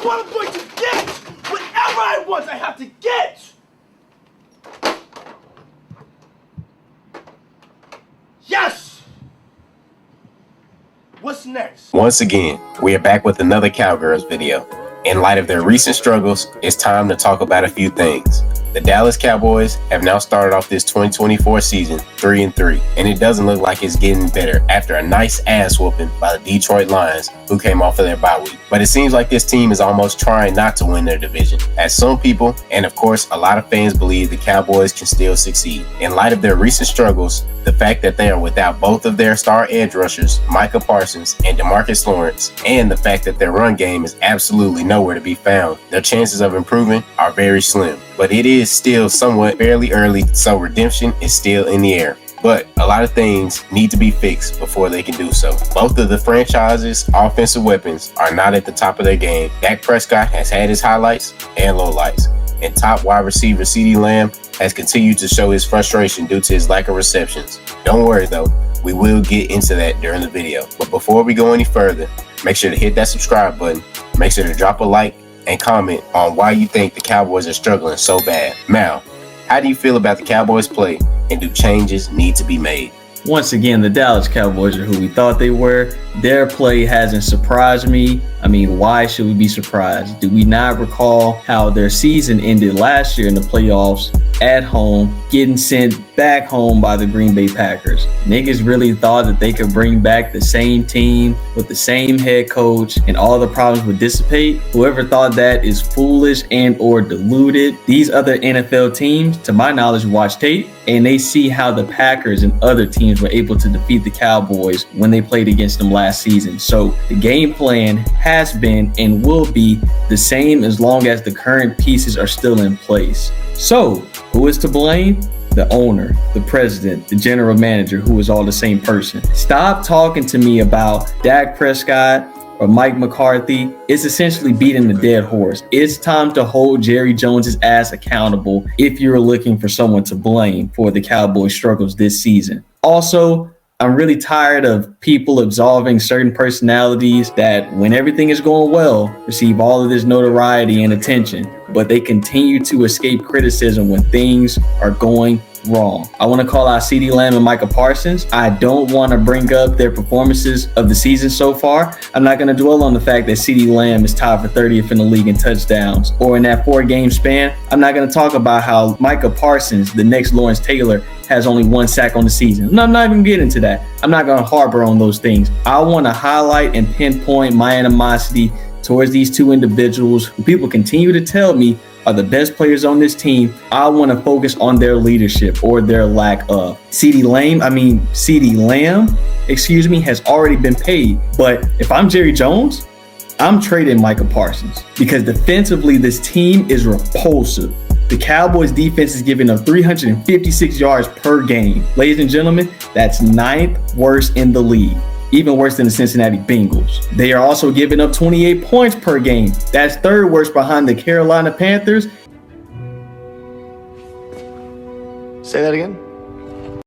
what I'm going to get! Whatever I want, I have to get! Yes! What's next? Once again, we are back with another Cowgirls video. In light of their recent struggles, it's time to talk about a few things. The Dallas Cowboys have now started off this 2024 season 3-3, and it doesn't look like it's getting better after a nice ass whooping by the Detroit Lions, who came off of their bye week. But it seems like this team is almost trying not to win their division, as some people, and of course a lot of fans, believe the Cowboys can still succeed. In light of their recent struggles, the fact that they are without both of their star edge rushers, Micah Parsons and DeMarcus Lawrence, and the fact that their run game is absolutely nowhere to be found, their chances of improving are very slim. But it is still somewhat fairly early, so redemption is still in the air. But a lot of things need to be fixed before they can do so. Both of the franchise's offensive weapons are not at the top of their game. Dak Prescott has had his highlights and lowlights, and top wide receiver Ceedee Lamb has continued to show his frustration due to his lack of receptions. Don't worry though, we will get into that during the video. But before we go any further, make sure to hit that subscribe button, make sure to drop a like, and comment on why you think the Cowboys are struggling so bad. Now, how do you feel about the Cowboys' play, and do changes need to be made? Once again, the Dallas Cowboys are who we thought they were. Their play hasn't surprised me. I mean, why should we be surprised? Do we not recall how their season ended last year in the playoffs at home, getting sent back home by the Green Bay Packers? Niggas really thought that they could bring back the same team with the same head coach and all the problems would dissipate. Whoever thought that is foolish and or deluded. These other NFL teams, to my knowledge, watch tape and they see how the Packers and other teams were able to defeat the Cowboys when they played against them last season. So the game plan has been and will be the same as long as the current pieces are still in place. So who is to blame? The owner, the president, the general manager, who is all the same person. Stop talking to me about Dak Prescott or Mike McCarthy. It's essentially beating the dead horse. It's time to hold Jerry Jones' ass accountable if you're looking for someone to blame for the Cowboys' struggles this season. Also, I'm really tired of people absolving certain personalities that, when everything is going well, receive all of this notoriety and attention, but they continue to escape criticism when things are going wrong. I want to call out Ceedee Lamb and Micah Parsons. I don't want to bring up their performances of the season so far. I'm not going to dwell on the fact that Ceedee Lamb is tied for 30th in the league in touchdowns, or in that 4-game span. I'm not going to talk about how Micah Parsons, the next Lawrence Taylor, has only 1 sack on the season. I'm not even getting into that. I'm not going to harbor on those things. I want to highlight and pinpoint my animosity towards these two individuals who people continue to tell me are the best players on this team. I want to focus on their leadership or their lack of. Ceedee Lamb, has already been paid. But if I'm Jerry Jones, I'm trading Micah Parsons because defensively this team is repulsive. The Cowboys defense is giving up 356 yards per game. Ladies and gentlemen, that's 9th worst in the league. Even worse than the Cincinnati Bengals. They are also giving up 28 points per game. That's 3rd worst behind the Carolina Panthers. Say that again?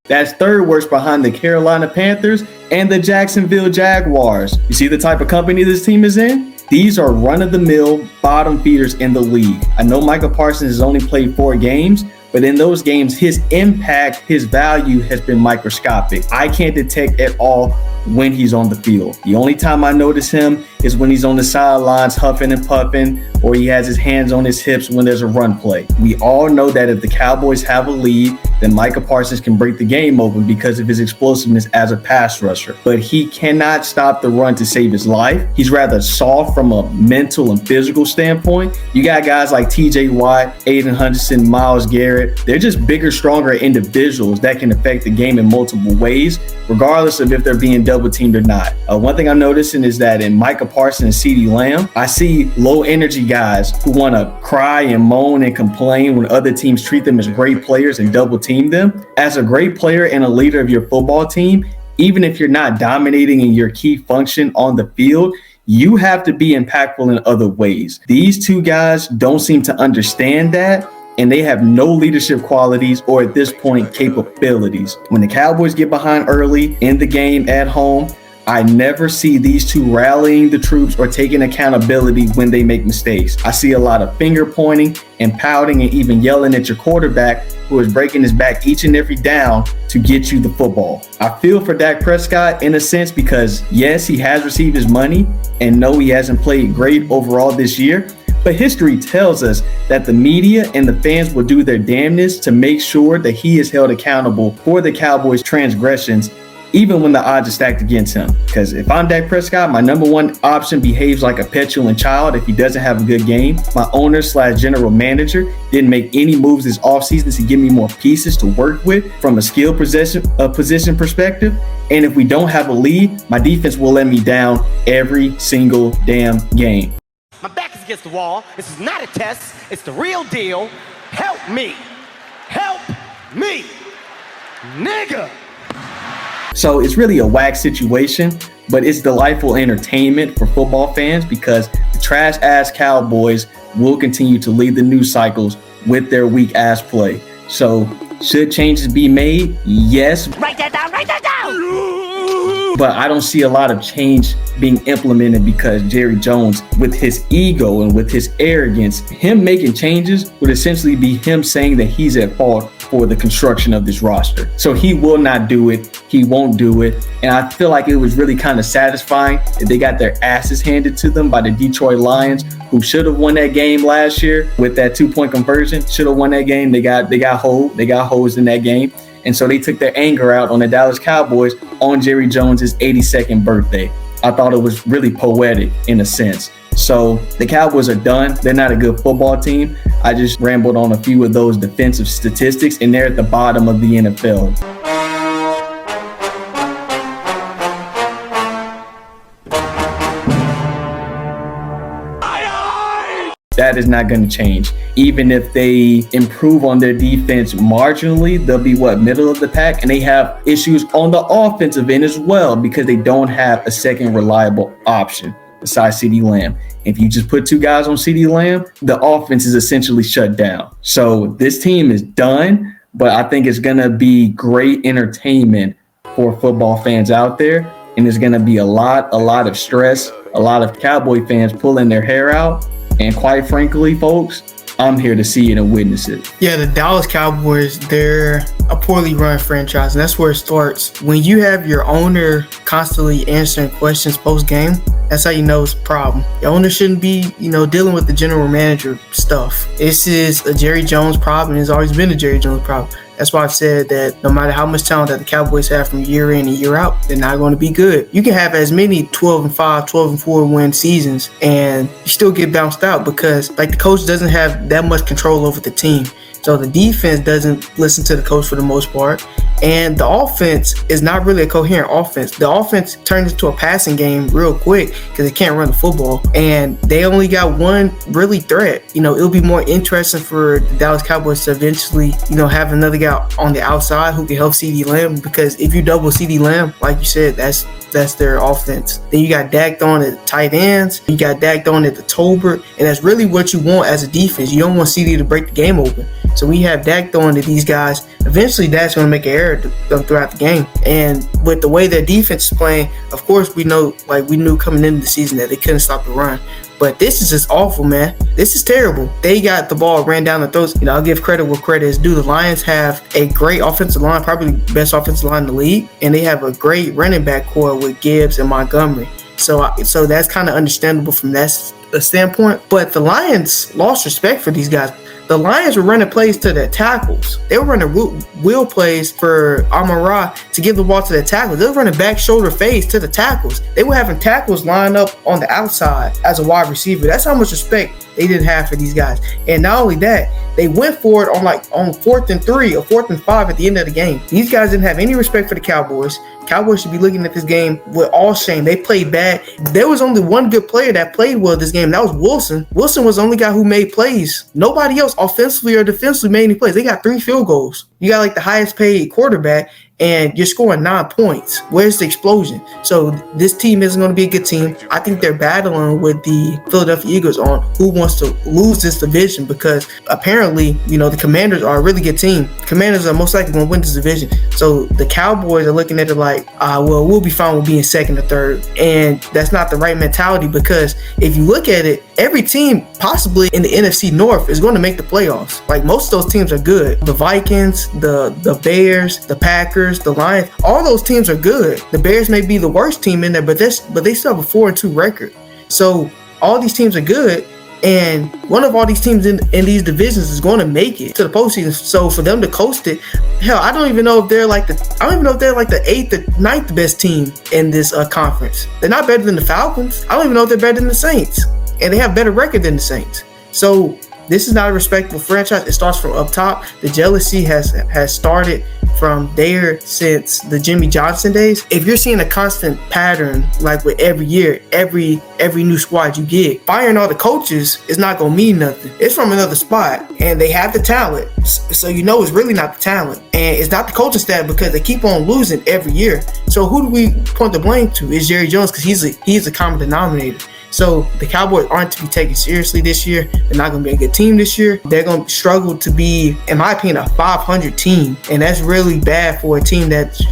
That's 3rd worst behind the Carolina Panthers and the Jacksonville Jaguars. You see the type of company this team is in? These are run-of-the-mill bottom feeders in the league. I know Micah Parsons has only played 4 games, but in those games, his impact, his value has been microscopic. I can't detect at all when he's on the field. The only time I notice him is when he's on the sidelines huffing and puffing, or he has his hands on his hips when there's a run play. We all know that if the Cowboys have a lead, then Micah Parsons can break the game open because of his explosiveness as a pass rusher. But he cannot stop the run to save his life. He's rather soft from a mental and physical standpoint. You got guys like TJ Watt, Aiden Hutchinson, Myles Garrett. They're just bigger, stronger individuals that can affect the game in multiple ways, regardless of if they're being double teamed or not. One thing I'm noticing is that in Micah Parsons and Ceedee Lamb, I see low energy guys who want to cry and moan and complain when other teams treat them as great players and double team them. As a great player and a leader of your football team, even if you're not dominating in your key function on the field, you have to be impactful in other ways. These two guys don't seem to understand that, and they have no leadership qualities or at this point capabilities. When the Cowboys get behind early in the game at home, I never see these two rallying the troops or taking accountability when they make mistakes. I see a lot of finger pointing and pouting and even yelling at your quarterback who is breaking his back each and every down to get you the football. I feel for Dak Prescott in a sense because yes, he has received his money, and no, he hasn't played great overall this year. But history tells us that the media and the fans will do their damnedest to make sure that he is held accountable for the Cowboys' transgressions, even when the odds are stacked against him. Because if I'm Dak Prescott, my number one option behaves like a petulant child if he doesn't have a good game. My owner/general manager didn't make any moves this offseason to give me more pieces to work with from a skill position perspective. And if we don't have a lead, my defense will let me down every single damn game. My back is against the wall. This is not a test. It's the real deal. Help me. Help me. Nigga. So it's really a whack situation, but it's delightful entertainment for football fans because the trash-ass Cowboys will continue to lead the news cycles with their weak-ass play. So should changes be made? Yes. Write that down. Write that down. But I don't see a lot of change being implemented because Jerry Jones, with his ego and with his arrogance, him making changes would essentially be him saying that he's at fault for the construction of this roster. So he will not do it. He won't do it. And I feel like it was really kind of satisfying that they got their asses handed to them by the Detroit Lions, who should have won that game last year with that 2-point conversion. Should have won that game. They got hosed in that game. And so they took their anger out on the Dallas Cowboys on Jerry Jones's 82nd birthday. I thought it was really poetic in a sense. So the Cowboys are done. They're not a good football team. I just rambled on a few of those defensive statistics, and they're at the bottom of the NFL. That is not going to change. Even if they improve on their defense marginally, they'll be middle of the pack, and they have issues on the offensive end as well because they don't have a second reliable option besides CeeDee Lamb. If you just put two guys on CeeDee Lamb, the offense is essentially shut down. So this team is done, but I think it's going to be great entertainment for football fans out there, and there's going to be a lot of stress, a lot of Cowboy fans pulling their hair out. And quite frankly, folks, I'm here to see it and witness it. Yeah, the Dallas Cowboys, they're a poorly run franchise, and that's where it starts. When you have your owner constantly answering questions post-game, that's how you know it's a problem. The owner shouldn't be, dealing with the general manager stuff. This is a Jerry Jones problem. It's always been a Jerry Jones problem. That's why I've said that no matter how much talent that the Cowboys have from year in and year out, they're not going to be good. You can have as many 12-5, 12-4 win seasons and you still get bounced out because the coach doesn't have that much control over the team. So the defense doesn't listen to the coach for the most part. And the offense is not really a coherent offense. The offense turns into a passing game real quick because they can't run the football. And they only got one really threat. It'll be more interesting for the Dallas Cowboys to eventually, have another guy on the outside who can help CeeDee Lamb, because if you double CeeDee Lamb, like you said, that's their offense. Then you got Dak throwing at tight ends. You got Dak throwing at the Tolbert. And that's really what you want as a defense. You don't want CeeDee to break the game open. So we have Dak throwing to these guys. Eventually, Dak's going to make an error throughout the game. And with the way their defense is playing, of course, we knew coming into the season that they couldn't stop the run. But this is just awful, man. This is terrible. They got the ball ran down the throats. I'll give credit where credit is due. The Lions have a great offensive line, probably the best offensive line in the league. And they have a great running back core with Gibbs and Montgomery. So that's kind of understandable from that standpoint. But the Lions lost respect for these guys. The Lions were running plays to their tackles. They were running wheel plays for Amon-Ra to give the ball to their tackles. They were running back shoulder face to the tackles. They were having tackles line up on the outside as a wide receiver. That's how much respect they didn't have for these guys. And not only that, they went for it on 4th and 3 or 4th and 5 at the end of the game. These guys didn't have any respect for the Cowboys. Cowboys should be looking at this game with all shame. They played bad. There was only one good player that played well this game. That was Wilson. Wilson was the only guy who made plays. Nobody else offensively or defensively made any plays. They got 3 field goals. You got the highest paid quarterback, and you're scoring 9 points. Where's the explosion? So this team isn't going to be a good team. I think they're battling with the Philadelphia Eagles on who wants to lose this division, because apparently, the Commanders are a really good team. Commanders are most likely going to win this division. So the Cowboys are looking at it like, well, we'll be fine with being second or third. And that's not the right mentality, because if you look at it, every team possibly in the NFC North is going to make the playoffs. Like, most of those teams are good. The Vikings, the Bears, the Packers, the Lions, all those teams are good. The Bears may be the worst team in there, but they still have a 4-2 record. So all these teams are good. And one of all these teams in these divisions is going to make it to the postseason. So for them to coast it, hell, I don't even know if they're like the 8th or 9th best team in this conference. They're not better than the Falcons. I don't even know if they're better than the Saints, and they have better record than the Saints. So this is not a respectable franchise. It starts from up top. The jealousy has started from there since the Jimmy Johnson days. If you're seeing a constant pattern, like with every year, every new squad you get, firing all the coaches is not going to mean nothing. It's from another spot, and they have the talent. So it's really not the talent. And it's not the coaching staff, because they keep on losing every year. So who do we point the blame to? It's Jerry Jones, because he's a common denominator. So the Cowboys aren't to be taken seriously this year. They're not going to be a good team this year. They're going to struggle to be, in my opinion, a 500 team. And that's really bad for a team that's,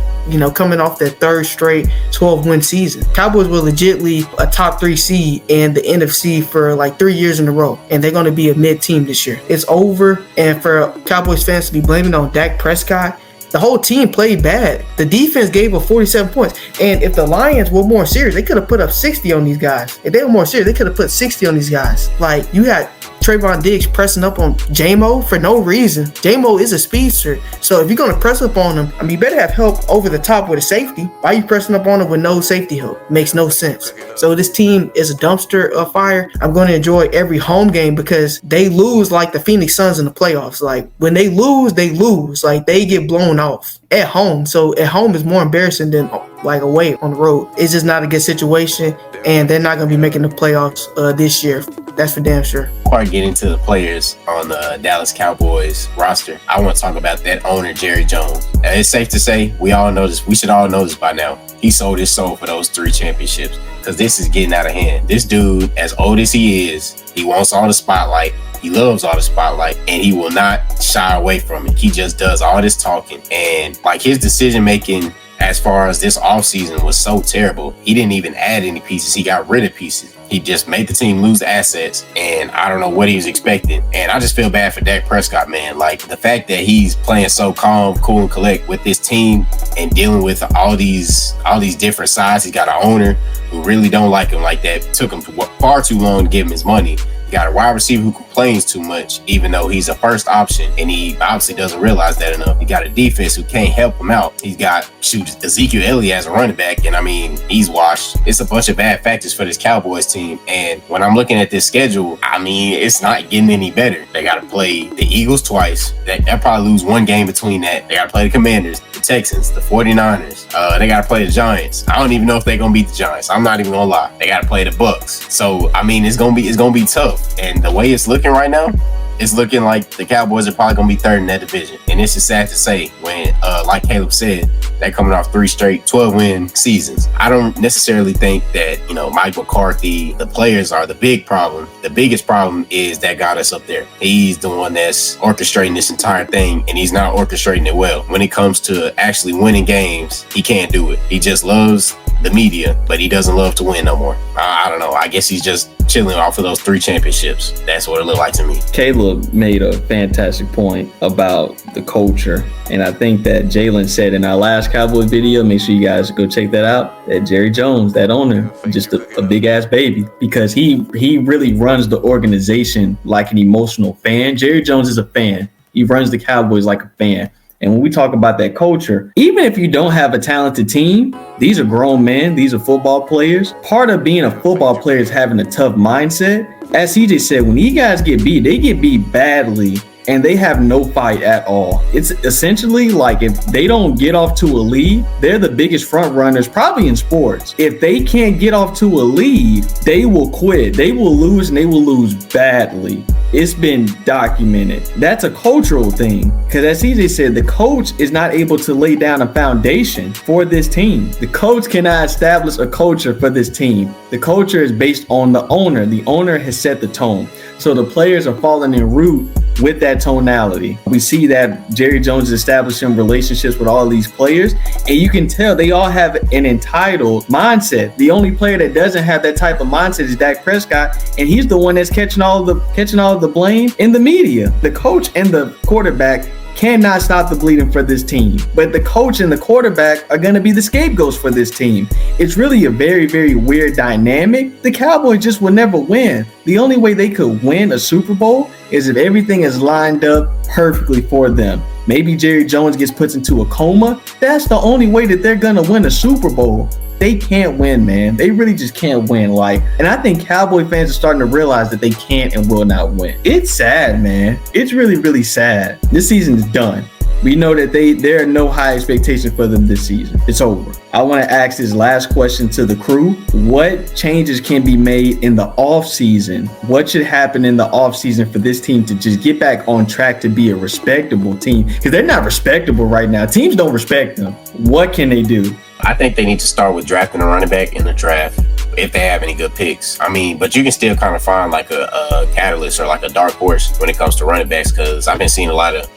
coming off their third straight 12-win season. Cowboys were legitimately a top 3 seed in the NFC for like 3 years in a row. And they're going to be a mid team this year. It's over. And for Cowboys fans to be blaming on Dak Prescott, the whole team played bad. The defense gave up 47 points. And if the Lions were more serious, they could have put up 60 on these guys. If they were more serious, they could have put 60 on these guys. Like, you had Trayvon Diggs pressing up on J-Mo for no reason. J-Mo is a speedster. So if you're going to press up on him, you better have help over the top with a safety. Why are you pressing up on him with no safety help? Makes no sense. So this team is a dumpster of fire. I'm going to enjoy every home game, because they lose like the Phoenix Suns in the playoffs. Like, when they lose, they lose. Like, they get blown off at home. So at home is more embarrassing than like away on the road. It's just not a good situation, and they're not going to be making the playoffs this year. That's for damn sure. Before I get into the players on the Dallas Cowboys roster, I want to talk about that owner, Jerry Jones. Now, it's safe to say we all know this. We should all know this by now. He sold his soul for those 3 championships, because this is getting out of hand. This dude, as old as he is, he wants all the spotlight. He loves all the spotlight, and he will not shy away from it. He just does all this talking, and like, his decision making as far as this offseason was so terrible. He didn't even add any pieces. He got rid of pieces. He just made the team lose assets, and I don't know what he was expecting. And I just feel bad for Dak Prescott, man. Like, the fact that he's playing so calm, cool, and collect with this team and dealing with all these different sides. He's got an owner who really don't like him like that. It took him far too long to give him his money. You got a wide receiver who complains too much, even though he's a first option, and he obviously doesn't realize that enough. You got a defense who can't help him out. He's got Ezekiel Elliott as a running back, and he's washed. It's a bunch of bad factors for this Cowboys team. And when I'm looking at this schedule, it's not getting any better. They got to play the Eagles twice. They'll probably lose 1 game between that. They got to play the Commanders, the Texans, the 49ers. They got to play the Giants. I don't even know if they're going to beat the Giants. I'm not even going to lie. They got to play the Bucks. So, it's going to be tough. And the way it's looking right now, it's looking like the Cowboys are probably going to be third in that division. And this is sad to say when, like Caleb said, they're coming off 3 straight 12-win seasons. I don't necessarily think that, Mike McCarthy, the players are the big problem. The biggest problem is that got us up there. He's the one that's orchestrating this entire thing, and he's not orchestrating it well. When it comes to actually winning games, he can't do it. He just loves the media, but he doesn't love to win no more. I don't know. I guess he's just chilling off of those 3 championships. That's what it looked like to me. Caleb made a fantastic point about the culture. And I think that Jalen said in our last Cowboy video, make sure you guys go check that out, that Jerry Jones, that owner, just a big ass baby, because he really runs the organization like an emotional fan. Jerry Jones is a fan. He runs the Cowboys like a fan. And when we talk about that culture, even if you don't have a talented team, these are grown men. These are football players. Part of being a football player is having a tough mindset. As CJ said, when you guys get beat, they get beat badly. and they have no fight at all. It's essentially like if they don't get off to a lead, they're the biggest front runners probably in sports. If they can't get off to a lead, they will quit. They will lose, and they will lose badly. It's been documented. That's a cultural thing, because as CJ said, the coach is not able to lay down a foundation for this team. The coach cannot establish a culture for this team. The culture is based on the owner. The owner has set the tone. So the players are falling in route with that tonality. We see that Jerry Jones is establishing relationships with all these players, and you can tell they all have an entitled mindset. The only player that doesn't have that type of mindset is Dak Prescott, and he's the one that's catching all of the blame in the media. The coach and the quarterback cannot stop the bleeding for this team, but the coach and the quarterback are going to be the scapegoats for this team. It's really a very, very weird dynamic. The Cowboys just will never win. The only way they could win a Super Bowl is if everything is lined up perfectly for them. Maybe Jerry Jones gets put into a coma. That's the only way that they're going to win a Super Bowl. They can't win, man. They really just can't win. And I think Cowboy fans are starting to realize that they can't and will not win. It's sad, man. It's really, really sad. This season is done. We know that there are no high expectations for them this season. It's over. I want to ask this last question to the crew. What changes can be made in the offseason? What should happen in the offseason for this team to just get back on track to be a respectable team? Because they're not respectable right now. Teams don't respect them. What can they do? I think they need to start with drafting a running back in the draft if they have any good picks. But you can still kind of find like a catalyst or like a dark horse when it comes to running backs, because I've been seeing a lot of,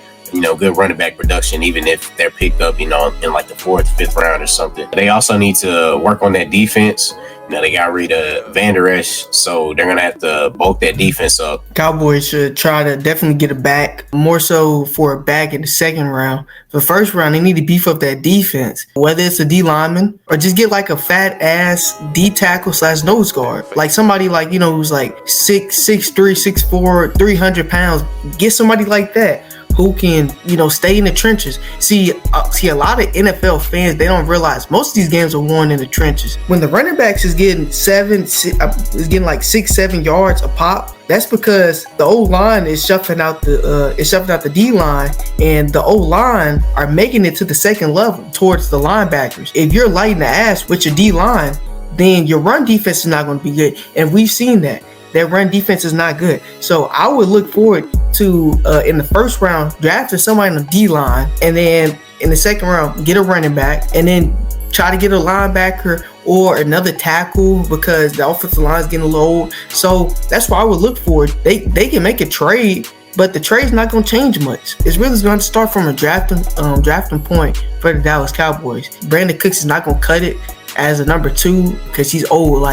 good running back production, even if they're picked up, in like the 4th, 5th round or something. They also need to work on that defense. They got rid of Van Der Esch, so they're going to have to bulk that defense up. Cowboys should try to definitely get a back, more so for a back in the 2nd round. The 1st round, they need to beef up that defense, whether it's a D lineman or just get like a fat ass D tackle / nose guard. Like somebody who's like 6'3", 6'4", 300 pounds. Get somebody like that who can, stay in the trenches. See, a lot of NFL fans, they don't realize most of these games are won in the trenches. When the running backs is getting 6-7 yards a pop, that's because the O-line is shuffling out the D-line, and the O-line are making it to the 2nd level towards the linebackers. If you're lighting the ass with your D-line, then your run defense is not going to be good, and we've seen that. Their run defense is not good. So I would look forward to, in the 1st round, drafting somebody in the D-line, and then in the 2nd round, get a running back, and then try to get a linebacker or another tackle, because the offensive line is getting low. So that's why I would look forward. They can make a trade, but the trade's not going to change much. It's really going to start from a drafting point for the Dallas Cowboys. Brandon Cooks is not going to cut it as a number 2 because he's old.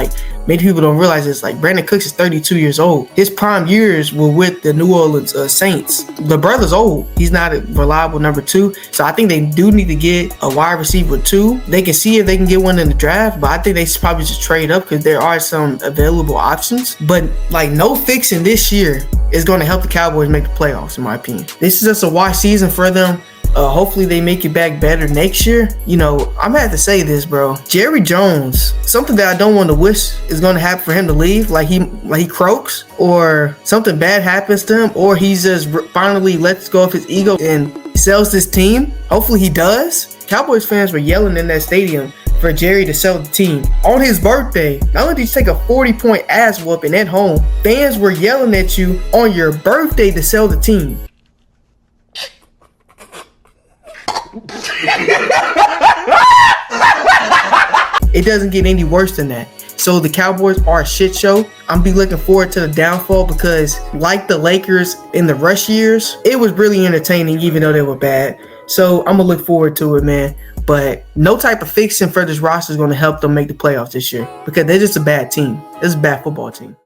Many people don't realize this. Brandon Cooks is 32 years old. His prime years were with the New Orleans Saints. The brother's old. He's not a reliable number 2. So I think they do need to get a wide receiver 2. They can see if they can get one in the draft, but I think they should probably just trade up because there are some available options. But no fixing this year is going to help the Cowboys make the playoffs, in my opinion. This is just a wash season for them. Hopefully they make it back better next year. I'm gonna have to say this, bro. Jerry Jones, something that I don't want to wish is going to happen for him to leave, like he croaks or something bad happens to him, or he just finally lets go of his ego and sells this team. Hopefully he does. Cowboys fans were yelling in that stadium for Jerry to sell the team. On his birthday, not only did you take a 40-point ass whooping at home, fans were yelling at you on your birthday to sell the team. It doesn't get any worse than that. So the Cowboys are a shit show. I'm be looking forward to the downfall, because like the Lakers in the rush years, it was really entertaining even though they were bad. So I'm gonna look forward to it, man. But no type of fixing for this roster is going to help them make the playoffs this year, because they're just a bad team. It's a bad football team.